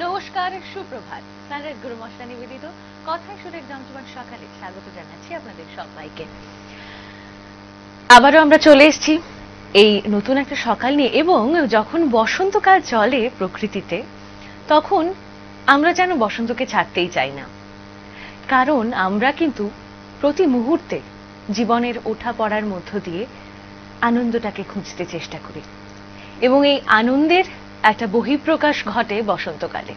নমস্কার, সুপ্রভাত। স্নানের গুরু মশলা নিবেদিত কথায় সুরের জমজমাট সকালে স্বাগত জানাচ্ছি আপনাদের সবাইকে। আবারও আমরা চলে এসেছি এই নতুন একটা সকাল নিয়ে, এবং যখন বসন্তকাল চলে প্রকৃতিতে তখন আমরা যেন বসন্তকে ছাড়তেই চাই না, কারণ আমরা কিন্তু প্রতি মুহূর্তে জীবনের ওঠা পড়ার মধ্য দিয়ে আনন্দটাকে খুঁজতে চেষ্টা করি, এবং এই আনন্দের একটা বহিঃপ্রকাশ ঘটে বসন্তকালে।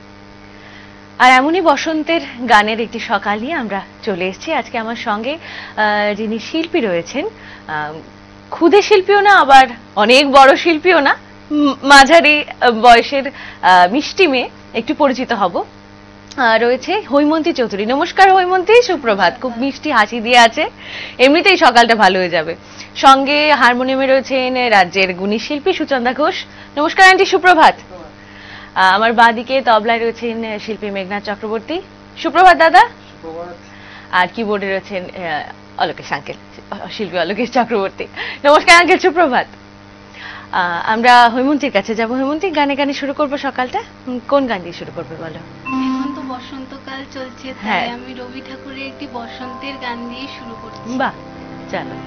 আর এমনই বসন্তের গানের একটি সকাল নিয়ে আমরা চলে এসেছি। আজকে আমার সঙ্গে যিনি শিল্পী রয়েছেন, ক্ষুদে শিল্পীও না, আবার অনেক বড় শিল্পীও না, মাঝারি বয়সের মিষ্টি মেয়ে, একটু পরিচিত হব। রয়েছে হৈমন্তী চৌধুরী। নমস্কার হৈমন্তী, সুপ্রভাত। খুব মিষ্টি হাসি দিয়ে আছে, এমনিতেই সকালটা ভালো হয়ে যাবে। সঙ্গে হারমোনিয়ামে রয়েছেন রাজ্যের গুণী শিল্পী সুচন্দা ঘোষ। নমস্কার আন্টি, সুপ্রভাত। আমার বাঁদিকে তবলায় রয়েছেন শিল্পী মেঘনাথ চক্রবর্তী। সুপ্রভাত দাদা। আর কিবোর্ডে রয়েছেন অলোকেশ আঙ্কেল, শিল্পী অলোকেশ চক্রবর্তী। নমস্কার আঙ্কেল, সুপ্রভাত। আমরা হৈমন্তীর কাছে যাব। হৈমন্তী, গানে গানে শুরু করবো সকালটা। কোন গান দিয়ে শুরু করবে বলো? এখন তো বসন্তকাল চলছে, তাই আমি রবি ঠাকুরের একটি বসন্তের গান দিয়ে শুরু করছি। বাহ, চলো।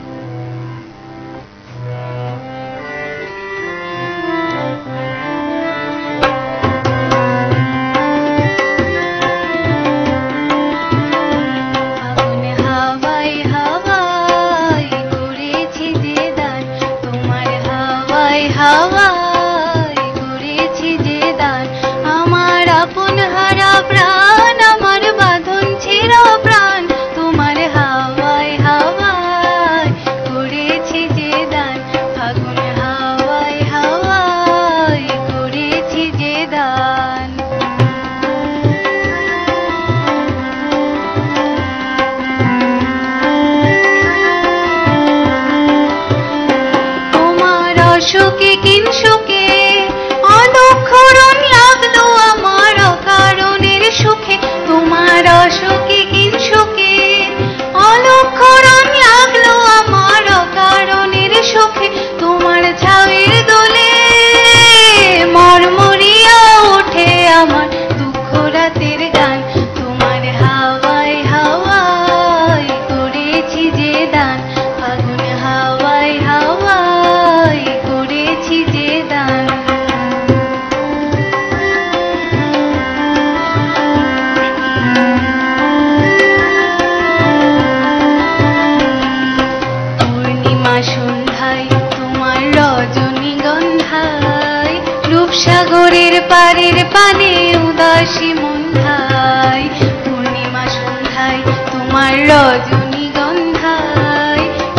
সাগরের পারের পানে উদাসী মন্ধায়, পূর্ণিমা সন্ধ্যায় তোমার রজনীগন্ধায়।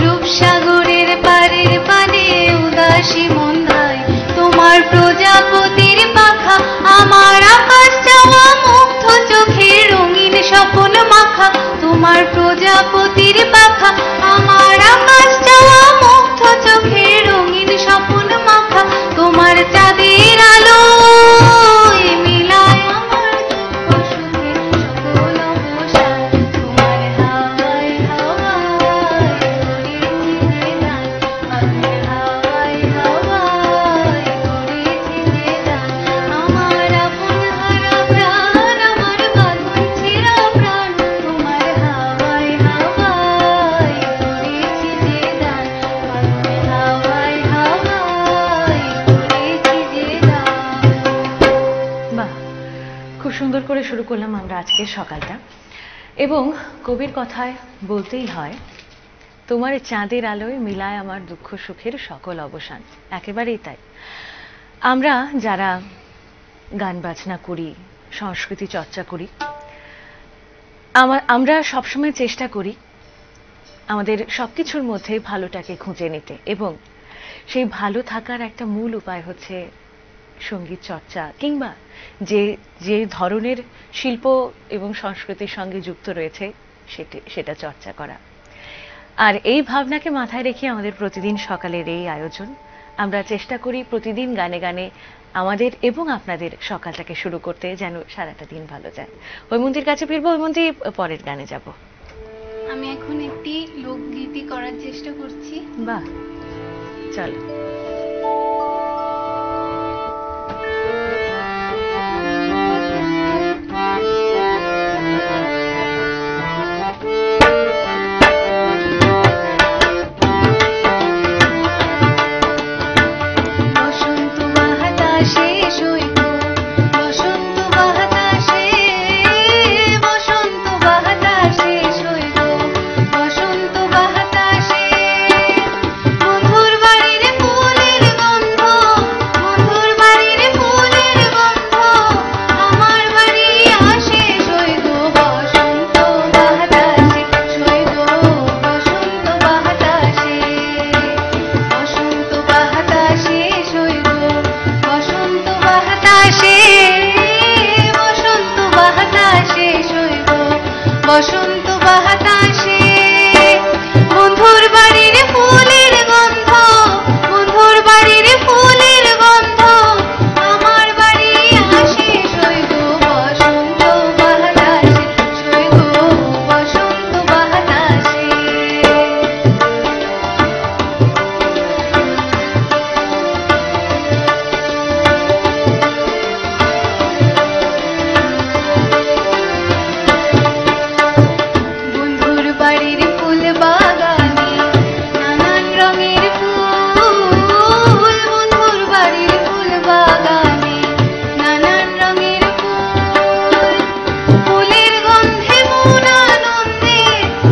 রূপসাগরের পারের পানে উদাসী মন্ধায়, তোমার প্রজাপতির পাখা আমার আকাশ চাওয়া মুগ্ধ চোখের রঙিন স্বপন মাখা। তোমার প্রজাপতির পাখা আমার আকাশ চাওয়া মুগ্ধ চোখের রঙিন স্বপন মাখা। তোমার চাঁদের আলো মিলায় আমার দুঃখ সুখের সকল অবসান। তোমার হাওয়ায় হাওয়ায় করেছি যে গান, আমার হাওয়ায় হাওয়ায় করেছি যে গান। আমার আপন হারা প্রাণ, আমার বাঁধন ছেঁড়া প্রাণ। তোমার হাওয়ায় হাওয়ায় করেছি যে গান, আমার হাওয়ায় হাওয়ায় করেছি যে গান। বাহ, খুব সুন্দর করে শুরু করলাম আমরা আজকের সকালটা। এবং কবির কথায় বলতেই হয়, তোমার চাঁদের আলোয় মিলায় আমার দুঃখ সুখের সকল অবসান। একেবারেই তাই। আমরা যারা গান বাজনা করি, সংস্কৃতি চর্চা করি, আমরা সবসময় চেষ্টা করি আমাদের সবকিছুর মধ্যে ভালোটাকে খুঁজে নিতে, এবং সেই ভালো থাকার একটা মূল উপায় হচ্ছে সঙ্গীত চর্চা, কিংবা যে ধরনের শিল্প এবং সংস্কৃতির সঙ্গে যুক্ত রয়েছে সেটা চর্চা করা। আর এই ভাবনাকে মাথায় রেখে আমাদের প্রতিদিন সকালের এই আয়োজন। আমরা চেষ্টা করি প্রতিদিন গানে গানে আমাদের এবং আপনাদের সকালটাকে শুরু করতে, যেন সারাটা দিন ভালো যায়। হৈমন্তীর কাছে ফিরবো। হৈমন্তী, পরের গানে যাব। আমি এখন একটি লোকগীতি করার চেষ্টা করছি। বাহ, চলো। বাতাসে বন্ধুর বাড়ির ফুলের গন্ধ, বন্ধুর বাড়ির ফুলের গন্ধ আমার বাড়ি আসে সইগ বসন্ত বাতাসে, সইগ বসন্ত বাতাসে। বন্ধুর বাড়ির ফুল বাগানে নানান রঙের ফুল, বন্ধুর বাড়ির ফুল বাগানে নানান রঙের ফুল, ফুলের গন্ধে মন আনন্দে,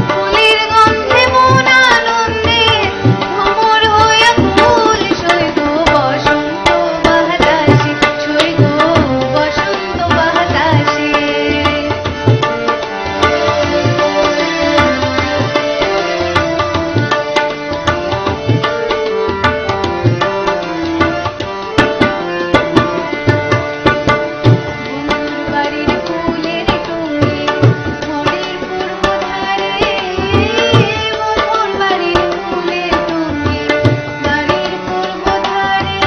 ফুলের গন্ধে মন আনন্দে ভ্রমর হয়ে ফুল সইগ বসন্ত বাতাসে, সইগ বসন্ত বাতাসে। বন্ধুর বাড়ির ফুলের টুঙ্গি ঘরের পূর্ব ধারে, বন্ধুর বাড়ির ফুলের টুঙ্গি বাড়ির পূর্ব ধারে,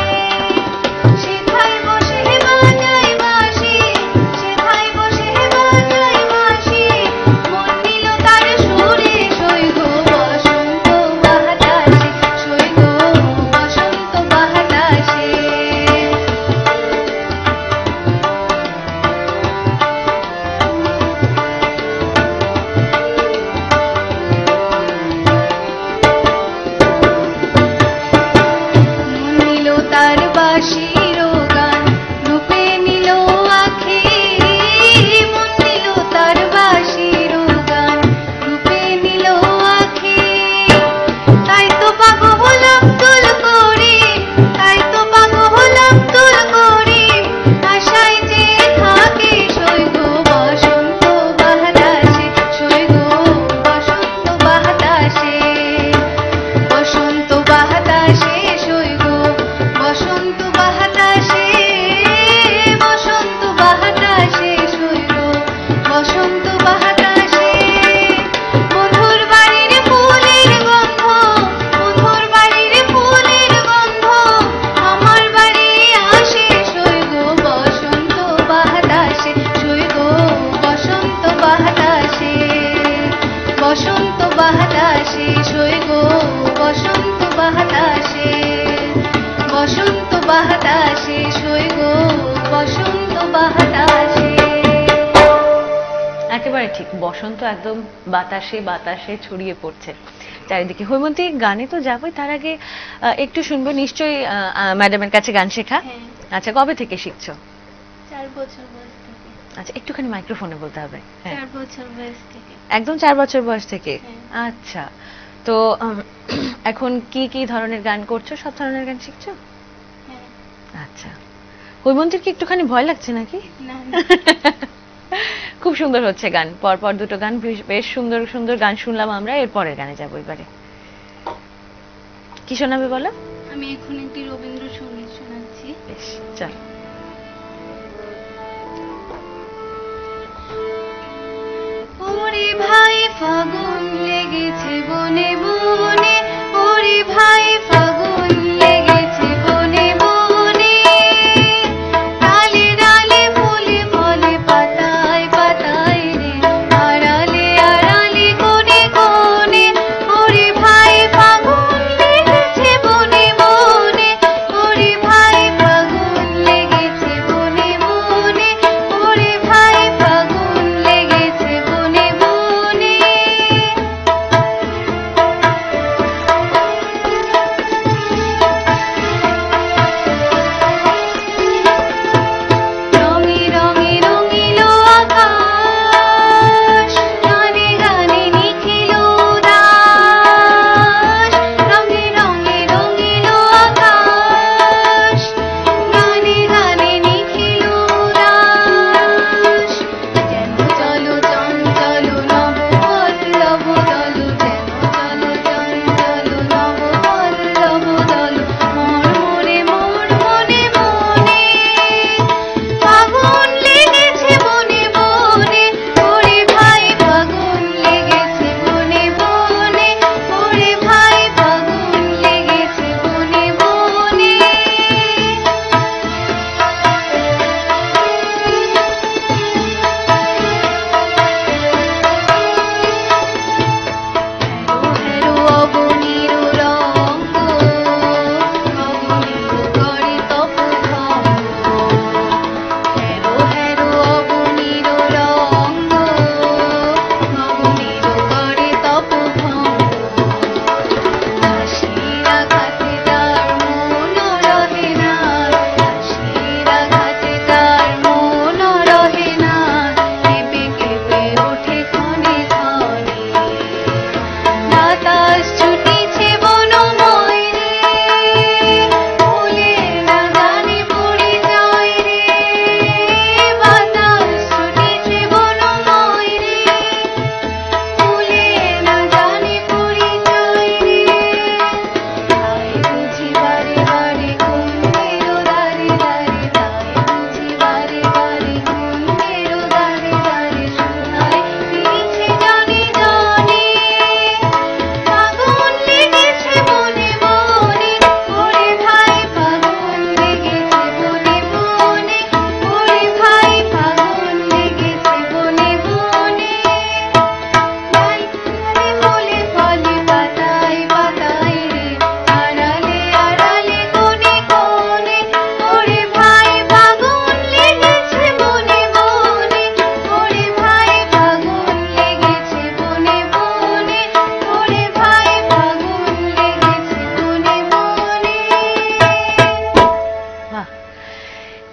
সেথায় বসে বাজায় বাঁশি, সেথায় বসে বাজায় বাঁশি মন নিল তার সুরে সইগ বসন্ত বাতাসে, সইগ বসন্ত বাতাসে। মন নিল তার বাঁশির গান রূপে নিল আখি, মন নিল তার বাঁশির গান রূপে নিল আখি। তাই তো পাগল হলাম তুল করি, তাই তো পাগল হলাম তুল করি আশায় যে থাকে সইগ বসন্ত বাতাসে, সইগ বসন্ত বাতাসে। বসন্ত বাতাসে সইগ বসন্ত বাতাসে, বসন্ত বাতাসে সইগ বসন্ত বাতাসে। বন্ধুর বাড়ির ফুলের গন্ধ, বন্ধুর বাড়ির ফুলের গন্ধ আমার বাড়ি আসে সইগ বসন্ত বাতাসে, সইগ বসন্ত বাতাসে। বসন্ত বাতাসে সইগ বসন্ত বাতাসে, বসন্ত বাতাসে সইগ বসন্ত বাতাসে। একেবারে ঠিক, বসন্ত একদম বাতাসে বাতাসে ছড়িয়ে পড়ছে চারিদিকে। হৈমন্তী, গানে তো যাবোই, তার আগে একটু শুনবো নিশ্চয়ই ম্যাডামের কাছে গান শেখা। হ্যাঁ, আচ্ছা, কবে থেকে শিখছো? 4 বছর বয়স থেকে। আচ্ছা, একটুখানি মাইক্রোফোনে বলতে হবে। হ্যাঁ, 4 বছর বয়স থেকে। একদম 4 বছর বয়স থেকে। হ্যাঁ। আচ্ছা, তো এখন কি কি ধরনের গান করছো? সব ধরনের গান শিখছো? হ্যাঁ। আচ্ছা, হৈমন্তীর কি একটুখানি ভয় লাগছে নাকি? না না, খুব সুন্দর হচ্ছে গান, পরপর দুটো গান বেশ সুন্দর সুন্দর গান শুনলাম আমরা। এর পরের গানে যাবো এবারে। কি শোনাবে বলো? আমি এখন একটি রবীন্দ্রসঙ্গীত শোনাচ্ছি। বেশ, চল। ওরে ভাই ফাগুন লেগেছে বনে বনে, ওরে ভাই ফাগুন লেগেছে বনে বনে, ডালে ডালে ফুলে ফলে পাতায় পাতায় রে, আড়ালে আড়ালে কোণে কোণে, ওরে ভাই ফাগুন লেগেছে বনে বনে, ওরে ভাই ফাগুন লেগেছে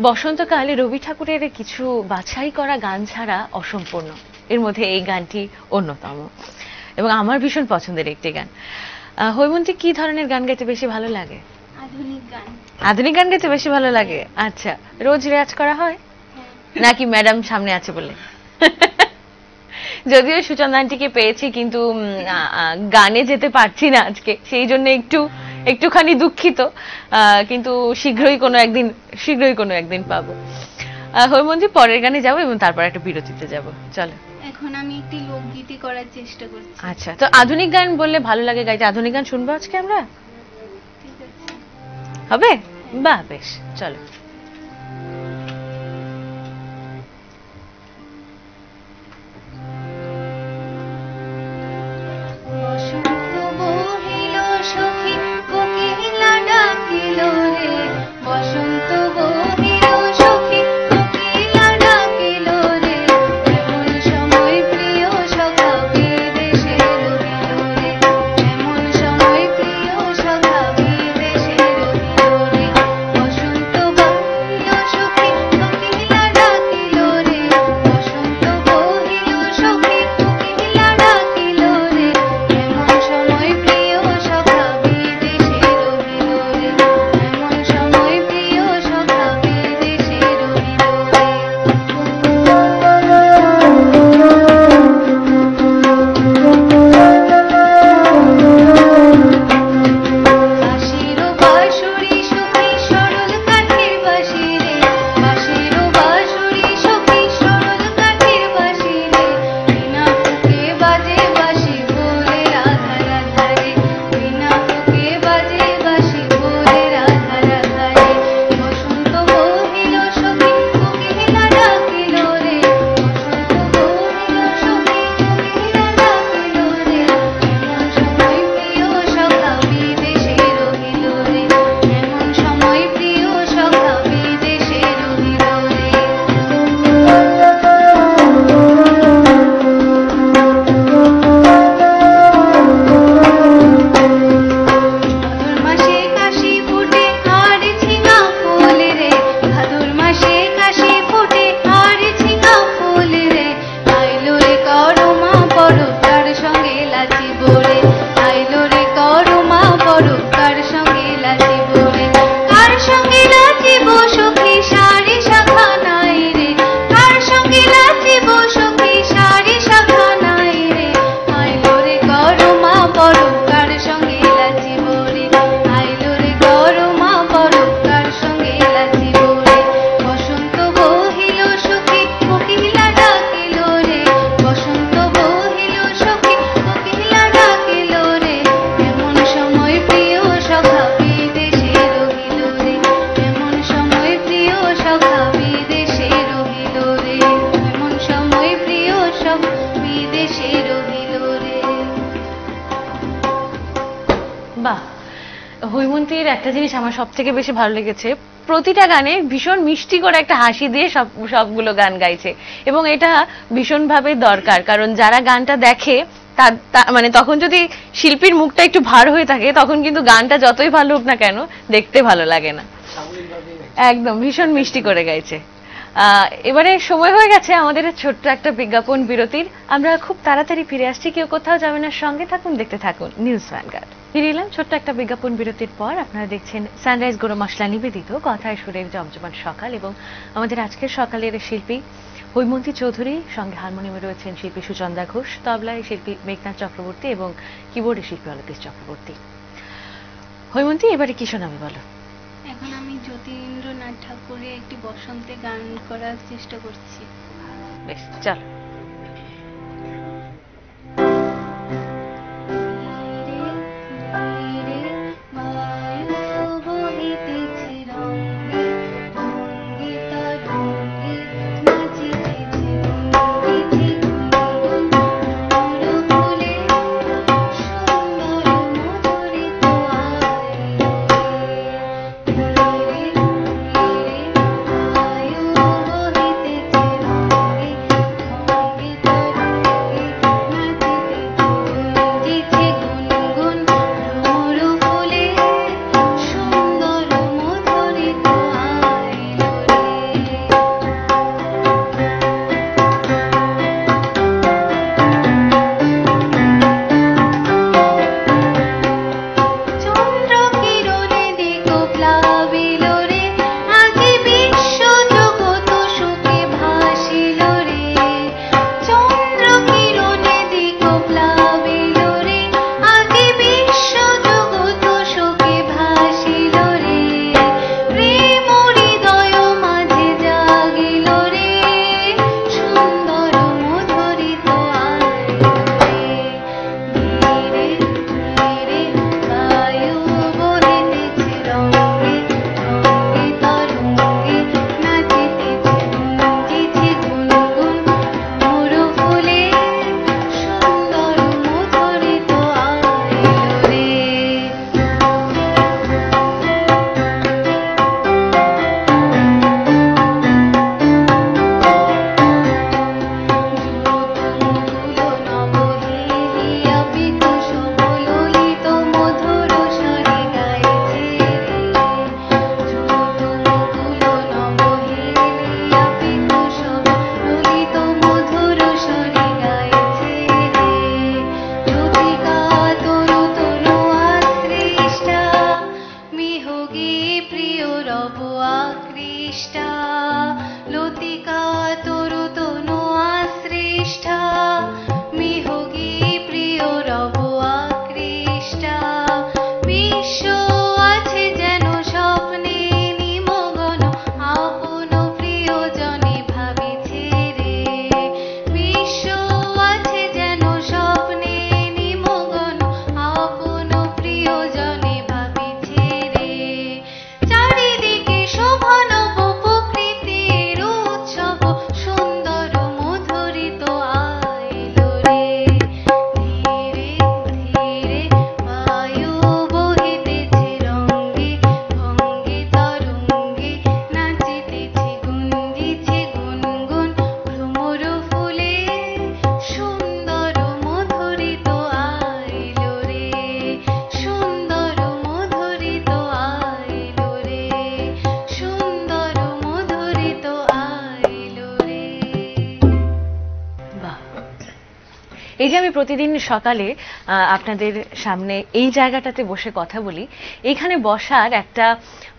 বসন্তকালে রবি ঠাকুরের কিছু বাছাই করা গান ছাড়া অসম্পূর্ণ, এর মধ্যে এই গানটি অন্যতম এবং আমার ভীষণ পছন্দের একটি গান। হৈমন্তী, কি ধরনের গান গাইতে বেশি ভালো লাগে? আধুনিক গান। আধুনিক গান গাইতে বেশি ভালো লাগে। আচ্ছা, রোজ রেয়াজ করা হয় নাকি ম্যাডাম সামনে আছে বলে? যদিও সুচন্দা আন্টিকে পেয়েছি, কিন্তু গানে যেতে পারছি না আজকে, সেই জন্য একটুখানি দুঃখিত, কিন্তু শীঘ্রই কোনো একদিন পাবো। হৈমন্তী, পরের গানে যাবো এবং তারপর একটা বিরতিতে যাব। চলো, এখন আমি একটি লোকগীতি করার চেষ্টা করছি। আচ্ছা, তো আধুনিক গান বললে ভালো লাগে গাইতে, আধুনিক গান শুনবো আজকে আমরা, ঠিক আছে? হবে? বাহ, বেশ, চলো। হৈমন্তীর একটা জিনিস আমার সব থেকে বেশি ভালো লেগেছে, প্রতিটা গানে ভীষণ মিষ্টি করে একটা হাসি দিয়ে সবগুলো গান গাইছে এবং এটা ভীষণভাবে দরকার, কারণ যারা গানটা দেখে মানে তখন যদি শিল্পীর মুখটা একটু ভার হয়ে থাকে তখন কিন্তু গানটা যতই ভালো হোক না কেন দেখতে ভালো লাগে না। একদম ভীষণ মিষ্টি করে গাইছে। এবারে সময় হয়ে গেছে আমাদের ছোট্ট একটা বিজ্ঞাপন বিরতির, আমরা খুব তাড়াতাড়ি ফিরে আসছি, কেউ কোথাও যাবে না, সঙ্গে থাকুন, দেখতে থাকুন নিউজ ভ্যানগার্ড। ফিরে এলাম ছোট্ট একটা বিজ্ঞাপন বিরতির পর। আপনারা দেখছেন সানরাইজ গুঁড়ো মশলা নিবেদিত কথায় সুরের জমজমাট সকাল এবং আমাদের আজকের সকালের শিল্পী হৈমন্তী চৌধুরী, সঙ্গে হারমোনিয়ামে রয়েছেন শিল্পী সুচন্দা ঘোষ, তবলায় শিল্পী মেঘনাথ চক্রবর্তী এবং কিবোর্ডে শিল্পী অলকেশ চক্রবর্তী। হৈমন্তী, এবারে কি শোনাবে বলো? এখন আমি জ্যোতিরিন্দ্রনাথ ঠাকুরের একটি বসন্তে গান করার চেষ্টা করছি। বেশ, চলো। এই যে আমি প্রতিদিন সকালে আপনাদের সামনে এই জায়গাটাতে বসে কথা বলি, এখানে বসার একটা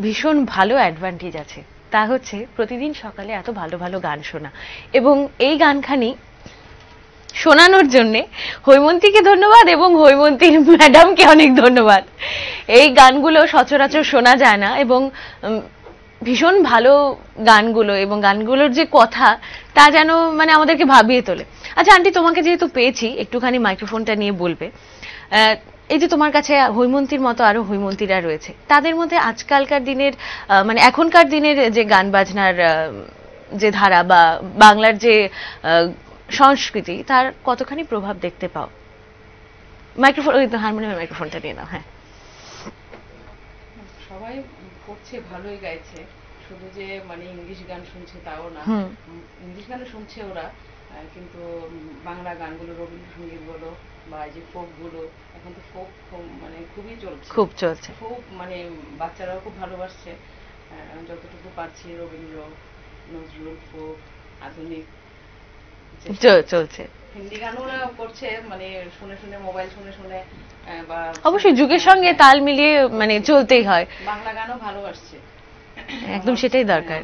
ভীষণ ভালো অ্যাডভান্টেজ আছে, তা হচ্ছে প্রতিদিন সকালে এত ভালো ভালো গান শোনা, এবং এই গানখানি শোনানোর জন্যে হৈমন্তীকে ধন্যবাদ এবং হৈমন্তীর ম্যাডামকে অনেক ধন্যবাদ। এই গানগুলো সচরাচর শোনা যায় না, এবং ভীষণ ভালো গানগুলো, এবং গানগুলোর যে কথা তা যেন মানে আমাদেরকে ভাবিয়ে তোলে। আচ্ছা আন্টি, তোমাকে যেহেতু পেয়েছি, একটুখানি মাইক্রোফোনটা নিয়ে বলবে, এই যে তোমার কাছে হৈমন্তীর মতো আরো হৈমন্তীরা রয়েছে, তাদের মধ্যে আজকালকার দিনের মানে এখনকার দিনের যে গান বাজনার যে ধারা বা বাংলার যে সংস্কৃতি, তার কতখানি প্রভাব দেখতে পাও? মাইক্রোফোন, হারমোনিয়ামের মাইক্রোফোনটা নিয়ে নাও। হ্যাঁ, সবাই করছে, ভালোই গাইছে, শুধু যে মানে ইংলিশ গান শুনছে তাও না, ইংলিশ গানও শুনছে ওরা, কিন্তু বাংলা গানগুলো, রবীন্দ্রসঙ্গীত বলো বা যে ফোক গুলো, এখন তো ফোক মানে খুবই চলছে, খুব চলছে, খুব মানে বাচ্চারাও খুব ভালোবাসছে। যতটুকু পারছি রবীন্দ্র, নজরুল, ফোক, আধুনিক চলছে। হিন্দি গানও ওরা করছে, মানে শুনে শুনে, মোবাইল শুনে শুনে, বা অবশ্যই যুগের সঙ্গে তাল মিলিয়ে মানে চলতেই হয়। বাংলা গানও ভালোবাসছে, একদম সেটাই দরকার।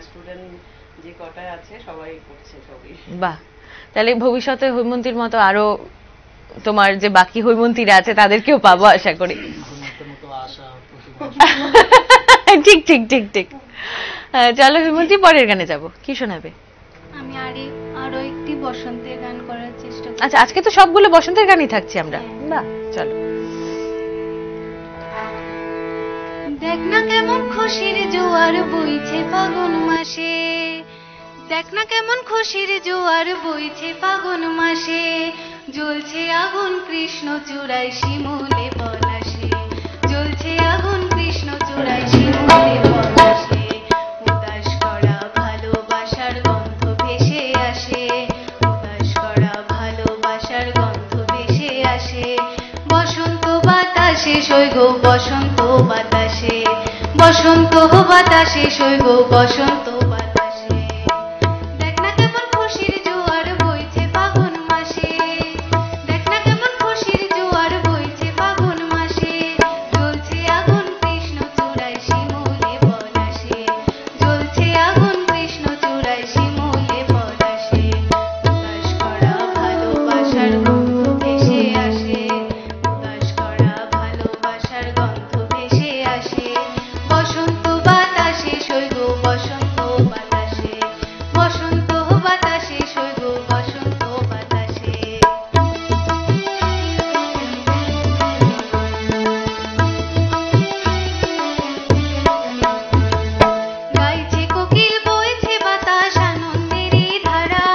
স্টুডেন্ট যে কটা আছে সবাই করছে, সবই। বাহ, তাহলে ভবিষ্যতে হৈমন্তীর মতো আরো তোমার যে বাকি হৈমন্তীরা আছে তাদেরকেও পাবো আশা করি। ঠিক ঠিক ঠিক ঠিক। চলো হৈমন্তী, পরের গানে যাব, কি শোনাবে? আমি আরো একটি বসন্তের গান করার চেষ্টা করব। আচ্ছা, আজকে তো সবগুলো বসন্তের গানই থাকছি আমরা। বাহ, চলো। দেখ না কেমন খুশির জোয়ার বইছে ফাগুন মাসে, দেখ না কেমন খুশির জোয়ার বইছে ফাগুন মাসে, জ্বলছে আগুন কৃষ্ণ চূড়ায় শিমুলে পলাশে, জ্বলছে আগুন কৃষ্ণ চূড়ায় শিমুলে পলাশে, উদাস করা ভালোবাসার গন্ধ ভেসে আসে, উদাস করা ভালোবাসার গন্ধ ভেসে আসে, বসন্ত বাতাসে সৈগ বসন্ত বাতাসে, বসন্ত বাতাসে সৈগ বসন্ত বাতাসে, দেখ না কেমন খুশির জোয়ার বইছে ফাগুন মাসে, দেখ না কেমন খুশির জোয়ার বইছে ফাগুন মাসে, জ্বলছে আগুন কৃষ্ণ চূড়ায় শিমুলে পলাশে, জ্বলছে আগুন কৃষ্ণ চূড়ায় শিমুলে পলাশে, উদাস করা ভালোবাসার গন্ধ ভেসে আসে, উদাস করা ভালোবাসার গন্ধ ভেসে আসে, বসন্ত বাতাসে সৈগ বসন্ত বাতাসে, বসন্ত বাতাসে সৈগ বসন্ত বাতাসে। গাইছে কোকিল বইছে বাতাস আনন্দেরই ধারা,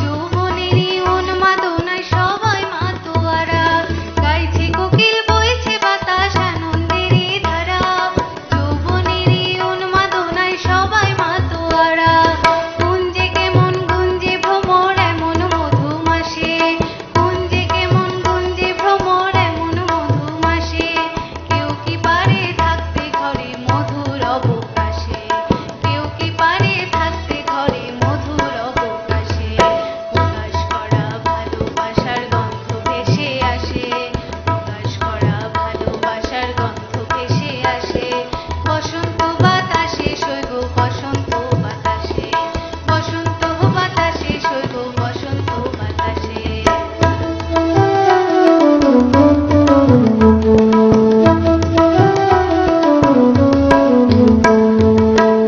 যৌবনেরই উন্মাদনায় সবাই মাতোয়ারা, গাইছে কোকিল বইছে বাতাস আনন্দেরই ধারা, যৌবনেরই উন্মাদনায় সবাই মাতোয়ারা, কুঞ্জে কেমন গুঞ্জে ভ্রমর এমন মধুমাসে, কুঞ্জে কেমন গুঞ্জে ভ্রমর এমন মধুমাসে, কেউ কি পারে থাকতে ঘরে মধুর অবকাশে, কেউ কি পারে থাকতে ঘরে মধুর অবকাশে, উদাস করা ভালোবাসার গন্ধ ভেসে আসে, উদাস করা ভালোবাসার গন্ধ ভেসে আসে, বসন্ত বাতাসে সৈগ বসন্ত বাতাসে, বসন্ত বাতাসে সৈগ বসন্ত বাতাসে।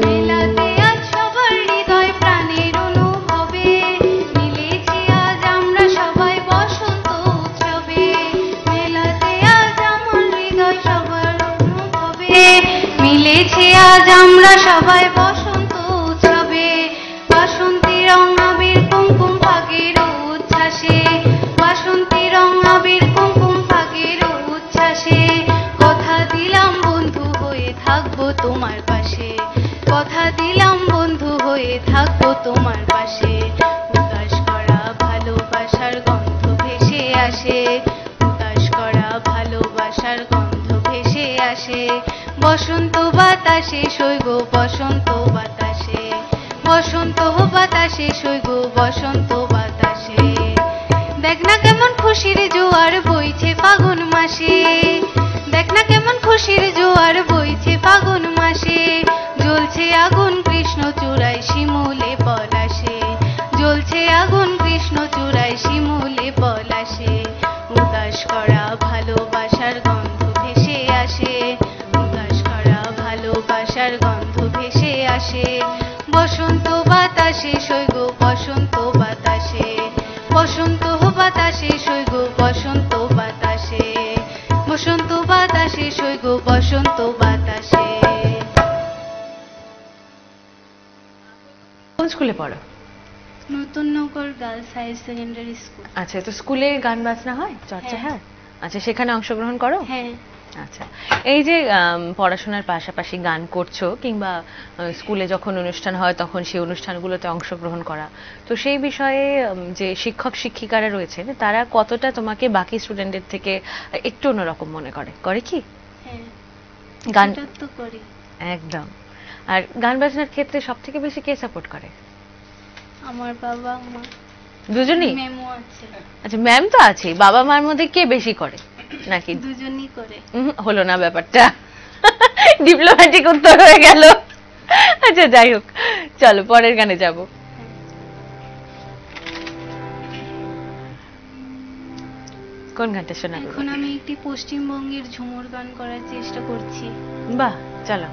মেলাতে আজ সবার হৃদয় প্রাণের অনুভবে, মিলেছি আজ আমরা সবাই বসন্ত উৎসবে, মেলাতে আজ আমার হৃদয় সবার অনুভবে, মিলেছি আজ আমরা সবাই বসন্ত উৎসবে, বাসন্তী রং আবির কুমকুম ফাগের উচ্ছ্বাসে, বাসন্তী রং আবির কুমকুম ফাগের উচ্ছ্বাসে, কথা দিলাম বন্ধু হয়ে থাকবো তোমার পাশে, কথা দিলাম বন্ধু হয়ে থাকবো তোমার পাশে, উদাস করা ভালোবাসার গন্ধ ভেসে আসে, উদাস করা ভালোবাসার গন্ধ ভেসে আসে, বসন্ত বাতাসে সৈগ বসন্ত বাতাসে, বসন্ত বাতাসে সৈগ বসন্ত বাতাসে, দেখ না কেমন খুশির জোয়ার বইছে ফাগুন মাসে, দেখ না কেমন খুশির জোয়ার বইছে ফাগুন মাসে, জ্বলছে আগুন কৃষ্ণচূড়ায় শিমুলে পলাশে, জ্বলছে আগুন কৃষ্ণচূড়ায় শিমুলে পলাশে, উদাস করা ভালোবাসার গন্ধ ভেসে আসে, উদাস করা ভালোবাসার গন্ধ ভেসে আসে, বসন্ত বাতাসে সৈগ বসন্ত বাতাসে, বসন্ত বাতাসে সৈগ বসন্ত বাতাসে, বসন্ত বাতাসে সৈগ বসন্ত বাতাসে। কোন স্কুলে পড়ো? নতুন নগর গার্লস হায়ার সেকেন্ডারি স্কুল। আচ্ছা, তো স্কুলে গান বাজনা হয়, চর্চা হয়? আচ্ছা, সেখানে অংশগ্রহণ করো? হ্যাঁ। আচ্ছা, এই যে পড়াশোনার পাশাপাশি গান করছো কিংবা স্কুলে যখন অনুষ্ঠান হয় তখন সেই অনুষ্ঠানগুলোতে অংশগ্রহণ করা, তো সেই বিষয়ে যে শিক্ষক শিক্ষিকারা রয়েছেন তারা কতটা তোমাকে বাকি স্টুডেন্টদের থেকে একটু অন্যরকম মনে করে? করে কি? হ্যাঁ, গান তো করি একদম। আর গান বাজনার ক্ষেত্রে সব থেকে বেশি কে সাপোর্ট করে? আমার বাবা মা দুজনেই? ম্যামও আছে। আচ্ছা, ম্যাম তো আছে, বাবা মার মধ্যে কে বেশি করে নাকি? দুজনেই করে। হলো না ব্যাপারটা, ডিপ্লোম্যাটিক উত্তর হয়ে গেল। আচ্ছা, যাই হোক, চলো পরের গানে যাব। কোন গানটা শোনাবো? এখন আমি একটি পশ্চিমবঙ্গের ঝুমুর গান করার চেষ্টা করছি। বাহ, চলো।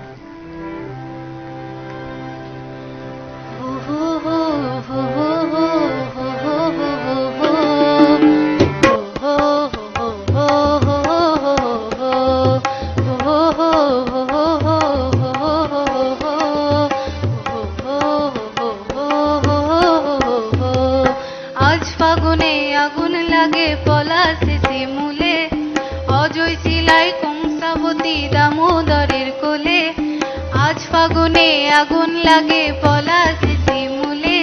আজ ফাগুনে আগুন লাগে পলাশে শিমুলে, অজয় শিলাই কংসাবতী দামোদরের কোলে, আজ ফাগুনে আগুন লাগে পলাশে শিমুলে,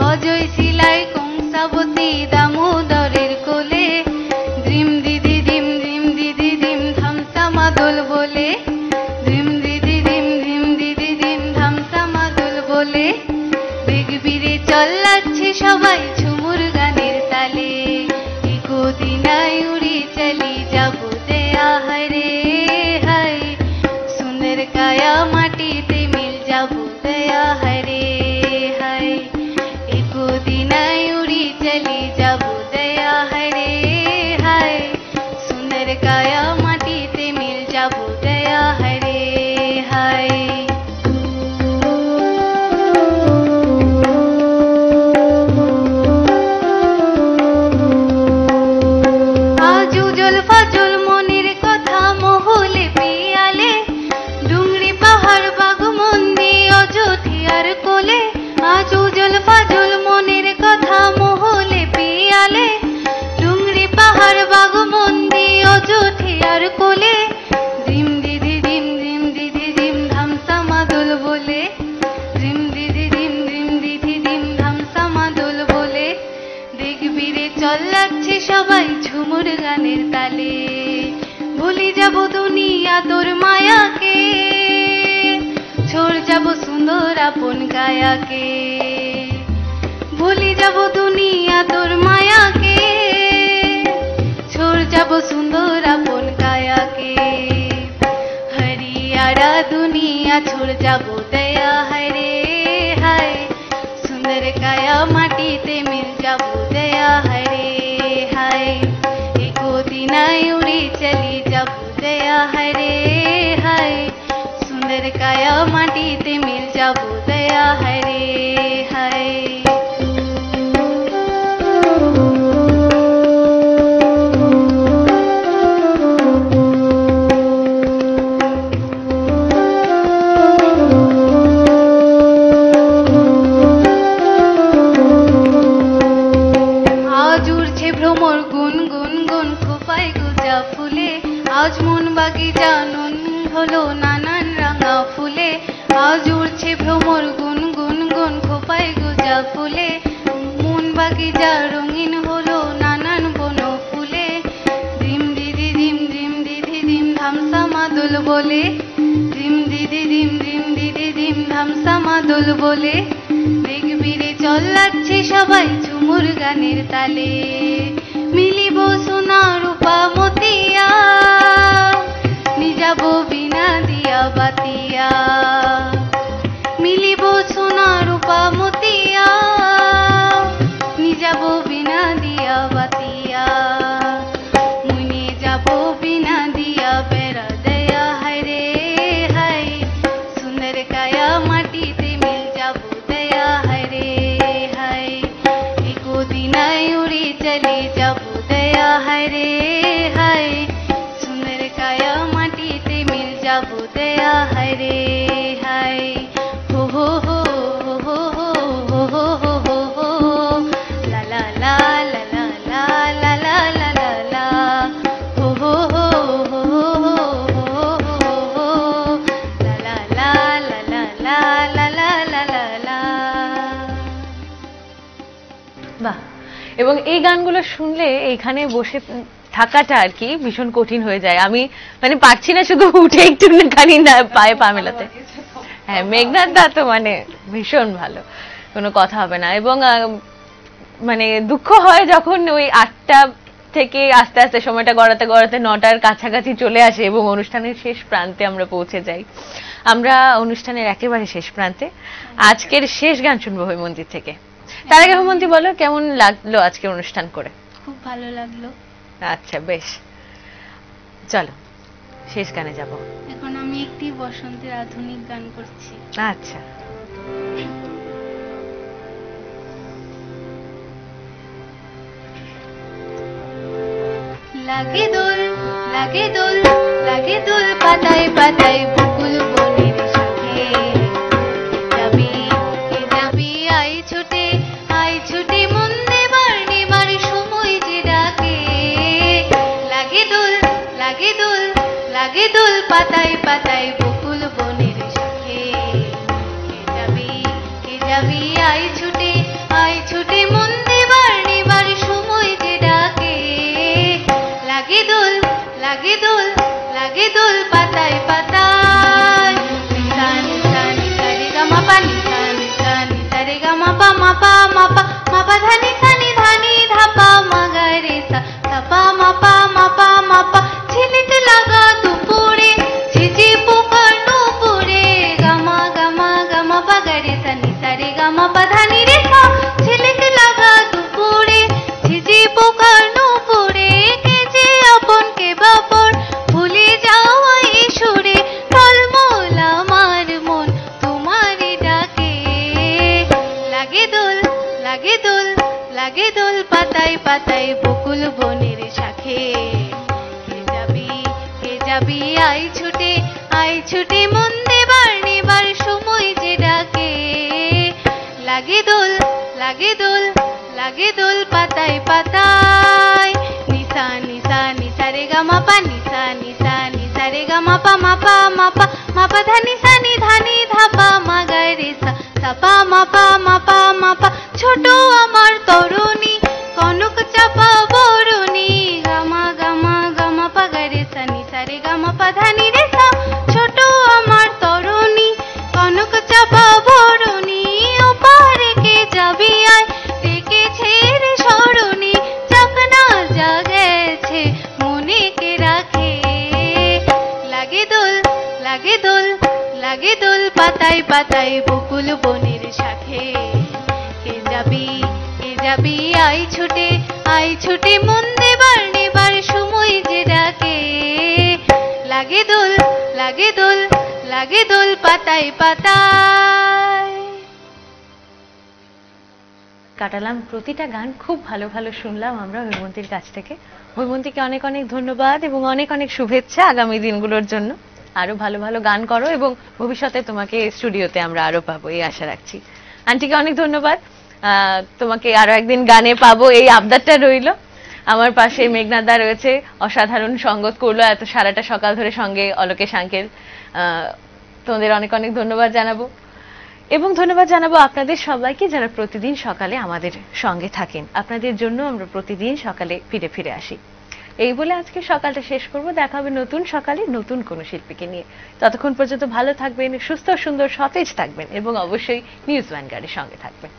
অজয় শিলাই কংসাবতী দামোদরের কোলে, দ্রিম দিদি দিম দ্রিম দিদি দিম ধামসা মাদল বলে, দ্রিম দিদি দিম দ্রিম দিদি দিম ধামসা মাদল বলে, দেখবি রে চল্লাচ্ছে সবাই ঝুমুর গানের তালে, ইকো দিনায় উড়ি চলি যাবো দেয়া হরে হায়, সুন্দর কায়া মাটিতে মিল যাবো দেয়া হরে হায়, ইকো দিনায় উড়ি চলি যাবো দেয়া হরে হায়, সুন্দর কায়া মাটিতে মিল যাবো দেয়া হরে হায়। আজ উজল ফাজল মনের কথা মহলে পিয়ালে, ডুংরি পাহাড় বাগমন্দি অযোধ্যার কোলে, আজ উজল ফাজল মনের কথা মহলে পিয়ালে, ডুংরি পাহাড় বাগমন্দি অযোধ্যার কোলে, দিম দিদি দিম দিম দিদি দিম ধামসা মাদল বলে, দিম দিদি দিম দিম দিদি দিম ধামসা মাদল বলে, দেখবি রে চল লাগছে সবাই ঝুমুর গানের তালে, ভুলি যাব দুনিয়া তোর মায়াকে, ছোড় যাব সুন্দর আপন কায়াকে, ভুলি যাব দুনিয়া তোর মায়াকে, ছোড় যাব সুন্দর আপন কায়াকে, হরিয়ারা দুনিয়া ছোড় যাব দয়া হরে হায়, সুন্দর কায়া মাটিতে মিল যাব দয়া হরে হায়, ইকো দিনায় উড়ি চলি যাব দয়া হরে হায়, সুন্দর কায়া মাটিতে মিল যাব দয়া হরে হায়। আজ উড়ছে ভ্রমর গুন গুন গুন খোপায় গুজা ফুলে, আজ মন বাগিচা নুন হলো নানান রাঙা ফুলে, আজ উড়ছে ভ্রমর গুন গুন গুন খোপায় গুজা ফুলে, মন বাগিচা রঙিন হলো নানান বন ফুলে, দিম দিদি দিম দিম দিদি দিম ধামসা মাদল বলে, দিম দিদি দিম দিম দিদি দিম ধামসা মাদল বলে, দেখবি রে চল লাগছে সবাই ভ্রমর গানের তালে মিলিব সোনা রূপা মতিয়া নিজাব বিনা দিয়া বাতিয়া মিলিব সোনা রূপা মতিয়া নিজাব বিনা দিয়া বাতিয়া মুনে যাব বিনা দিয়া বেড়া দয়া হায় রে হায় সুন্দর কায়া মাটিতে মিল যাব দয়া হায় রে হায় एको दिनाय उड़ी चले যাব দয়া হায় রে হায় সুন্দর কায়া মাটিতে মিল যাব দয়া হায় রে হায় হো হো হো হো হো হো হো হো হো লা লা লা লা লা লা লা লা লা লা হো হো হো হো হো হো হো লা লা লা লা লা লা লা লা লা লা। বাহ, এবং এই গানগুলো শুনলে এখানে বসে থাকাটা আর কি ভীষণ কঠিন হয়ে যায়। আমি মানে পারছি না শুধু উঠে একটু খানি না পায়ে পা মেলাতে। হ্যাঁ, মেঘনাদ দা তো মানে ভীষণ ভালো, কোনো কথা হবে না। এবং মানে দুঃখ হয় যখন ওই 8টা থেকে আস্তে আস্তে সময়টা গড়াতে গড়াতে 9টার কাছাকাছি চলে আসে এবং অনুষ্ঠানের শেষ প্রান্তে আমরা পৌঁছে যাই। আমরা অনুষ্ঠানের একেবারে শেষ প্রান্তে আজকের শেষ গান শুনবো হৈমন্তীর থেকে। তার আগে হৈমন্তী বলো, কেমন লাগলো আজকে অনুষ্ঠান করে? খুব ভালো লাগলো। আচ্ছা, বেশ, চলো শেষ গানে যাব। এখন আমি একটি বসন্তের আধুনিক গান করছি। আচ্ছা, লাগে দোল লাগে দোল লাগে দোল পাতায় পাতায় বকুল বনের শাখে যাবি যাবি আই ছুটে মন দেবার নেবার সময় যে ডাকে লাগে দোল লাগে দোল লাগে দোল পাতায় পাতায় বকুল বনের শাখে যাবি আই ছুটে মন দেবার নেবার সময় যে ডাকে লাগে দোল লাগে দোল লাগে দোল পাতায় পাতায় নিসা নিসা নিসা রে গা মা পা নিসা নিসা নিসা রে গা মা পা মা পা মা পা মা পা ধানি সানি ধানি ধাপা মা গা রে সা ধাপা মা পা মা পা মা পা ঝিলিক লাগা দুপুরে ঝিঝি পোকার নুপুরে গা মা পা গা রে সা নিসা রে গা মা পা ধানি রে সা ঝিলিক লাগা দুপুরে ঝিঝি পোকার নুপুরে কে যে আপন কে বাপর ভুলে যাওয়া এই সুরে টলমল আমার মন তোমারে ডাকে লাগে দোল লাগে দোল লাগে দোল পাতায় পাতায় বকুল বনের শাখে কে যাবি আই ছুটে মন দেবার নেবার সময় যে ডাকে লাগে দোল লাগে দোল লাগে দোল পাতায় পাতায় নিসা নিসা নিসা রে গা মা পা নিসা নিসা নিসা রে গা মা পা মা পা মা পা মা পা ধানি সানি ধানি ধাপা মা গা রে সা সাপা মা পা মা পা মা পা ছোট আমার তরুণী কনক চাপা বরুণী গা মা পা গা রে সা নিসা রে গা মা পা ধানি রে সা ছোট আমার তরুণী কনক চাপা বরুণী ওপারে কে যাবি আয় ডেকেছে রে সরুণী চাকনা জাগেছে মনে কে রাখে লাগে দোল লাগে দোল লাগে দোল পাতায় পাতায় বকুল বনের শাখে কে যাবি আই ছুটে মন দেবার নেবার সময় যে ডাকে লাগে দোল লাগে দোল লাগে দোল পাতায় পাতায়। কাটালাম প্রতিটা গান, খুব ভালো ভালো শুনলাম আমরা হৈমন্তীর কাছ থেকে। হৈমন্তীকে অনেক অনেক ধন্যবাদ এবং অনেক অনেক শুভেচ্ছা আগামী দিনগুলোর জন্য। আরো ভালো ভালো গান করো এবং ভবিষ্যতে তোমাকে স্টুডিওতে আমরা আরো পাবো এই আশা রাখছি। আন্টিকে অনেক ধন্যবাদ, তোমাকে আরো একদিন গানে পাবো এই আবদারটা রইল। আমার পাশে মেঘনাদ দা রয়েছে, অসাধারণ সঙ্গত করলো এত সারাটা সকাল ধরে সঙ্গে অলোকেশ আঙ্কেল। তোমাদের অনেক অনেক ধন্যবাদ জানাবো এবং ধন্যবাদ জানাবো আপনাদের সবাইকে যারা প্রতিদিন সকালে আমাদের সঙ্গে থাকেন। আপনাদের জন্য আমরা প্রতিদিন সকালে ফিরে ফিরে আসি। এই বলে আজকে সকালটা শেষ করব। দেখা হবে নতুন সকালে নতুন কোনো শিল্পীকে নিয়ে। ততক্ষণ পর্যন্ত ভালো থাকবেন, সুস্থ সুন্দর সতেজ থাকবেন এবং অবশ্যই নিউজ ভ্যানগার্ডের সঙ্গে থাকবেন।